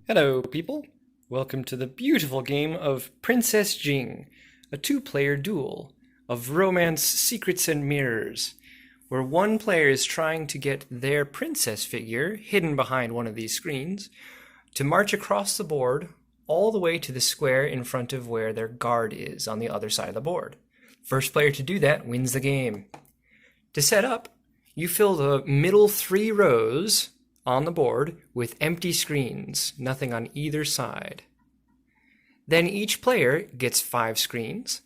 Hello, people. Welcome to the beautiful game of Princess Jing, a two-player duel of romance, secrets, and mirrors, where one player is trying to get their princess figure hidden behind one of these screens to march across the board all the way to the square in front of where their guard is on the other side of the board. First player to do that wins the game. To set up, you fill the middle 3 rows on the board with empty screens, nothing on either side. Then each player gets 5 screens.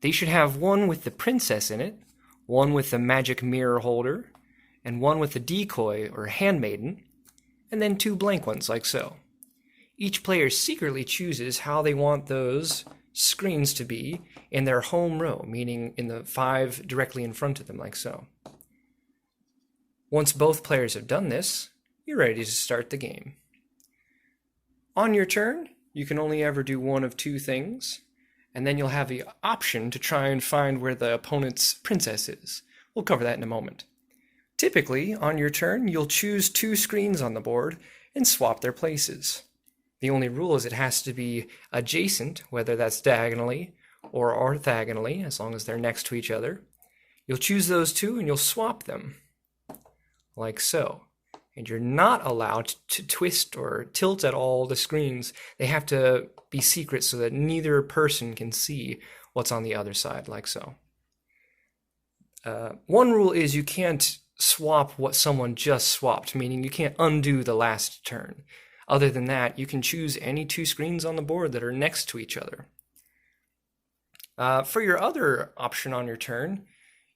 They should have one with the princess in it, one with the magic mirror holder, and one with the decoy or handmaiden, and then 2 blank ones like so. Each player secretly chooses how they want those screens to be in their home row, meaning in the 5 directly in front of them like so. Once both players have done this, you're ready to start the game. On your turn, you can only ever do one of 2 things, and then you'll have the option to try and find where the opponent's princess is. We'll cover that in a moment. Typically, on your turn, you'll choose 2 screens on the board and swap their places. The only rule is it has to be adjacent, whether that's diagonally or orthogonally, as long as they're next to each other. You'll choose those 2 and you'll swap them, like so. And you're not allowed to twist or tilt at all the screens. They have to be secret so that neither person can see what's on the other side, like so. One rule is you can't swap what someone just swapped, meaning you can't undo the last turn. Other than that, you can choose any 2 screens on the board that are next to each other. For your other option on your turn,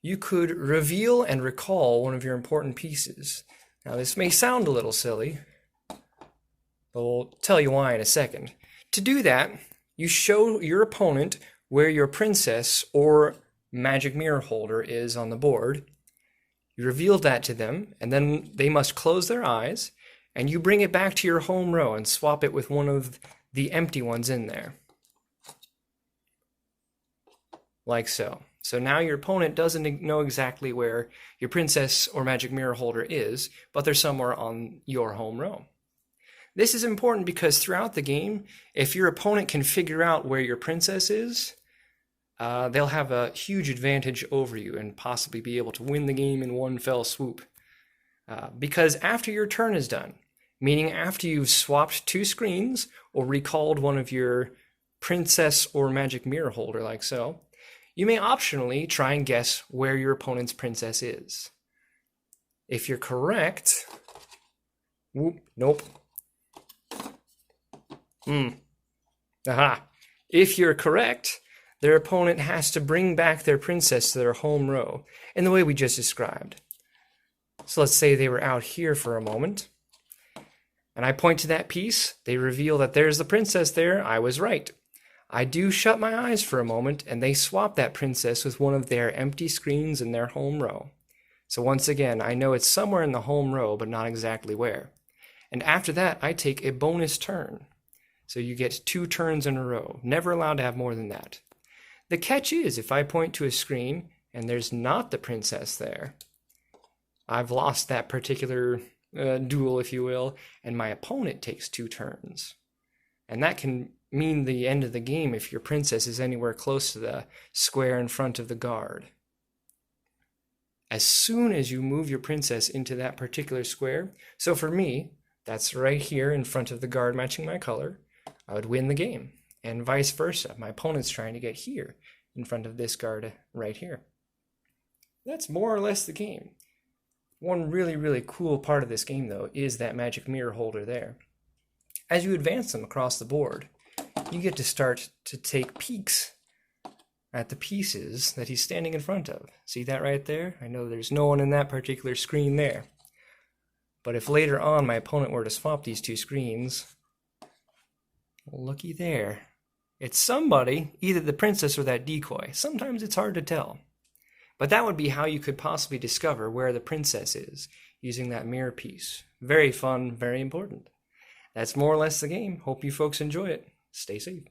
you could reveal and recall one of your important pieces. Now, this may sound a little silly, but we'll tell you why in a second. To do that, you show your opponent where your princess or magic mirror holder is on the board. You reveal that to them, and then they must close their eyes, and you bring it back to your home row and swap it with one of the empty ones in there. Like so. So now your opponent doesn't know exactly where your princess or magic mirror holder is, but they're somewhere on your home row. This is important because throughout the game, if your opponent can figure out where your princess is, they'll have a huge advantage over you and possibly be able to win the game in one fell swoop. Because after your turn is done, meaning after you've swapped 2 screens or recalled one of your princess or magic mirror holder like so, you may optionally try and guess where your opponent's princess is. If you're correct, nope. Aha. If you're correct, their opponent has to bring back their princess to their home row in the way we just described. So let's say they were out here for a moment, and I point to that piece. They reveal that there's the princess there. I was right. I do shut my eyes for a moment, and they swap that princess with one of their empty screens in their home row. So once again, I know it's somewhere in the home row, but not exactly where. And after that, I take a bonus turn. So you get 2 turns in a row. Never allowed to have more than that. The catch is, if I point to a screen and there's not the princess there, I've lost that particular duel, if you will, and my opponent takes 2 turns. And that can mean the end of the game if your princess is anywhere close to the square in front of the guard. As soon as you move your princess into that particular square, so for me, that's right here in front of the guard matching my color, I would win the game. And vice versa, my opponent's trying to get here in front of this guard right here. That's more or less the game. One really, really cool part of this game, though, is that magic mirror holder there. As you advance them across the board, you get to start to take peeks at the pieces that he's standing in front of. See that right there? I know there's no one in that particular screen there. But if later on my opponent were to swap these 2 screens, well, looky there. It's somebody, either the princess or that decoy. Sometimes it's hard to tell. But that would be how you could possibly discover where the princess is, using that mirror piece. Very fun, very important. That's more or less the game. Hope you folks enjoy it. Stay safe.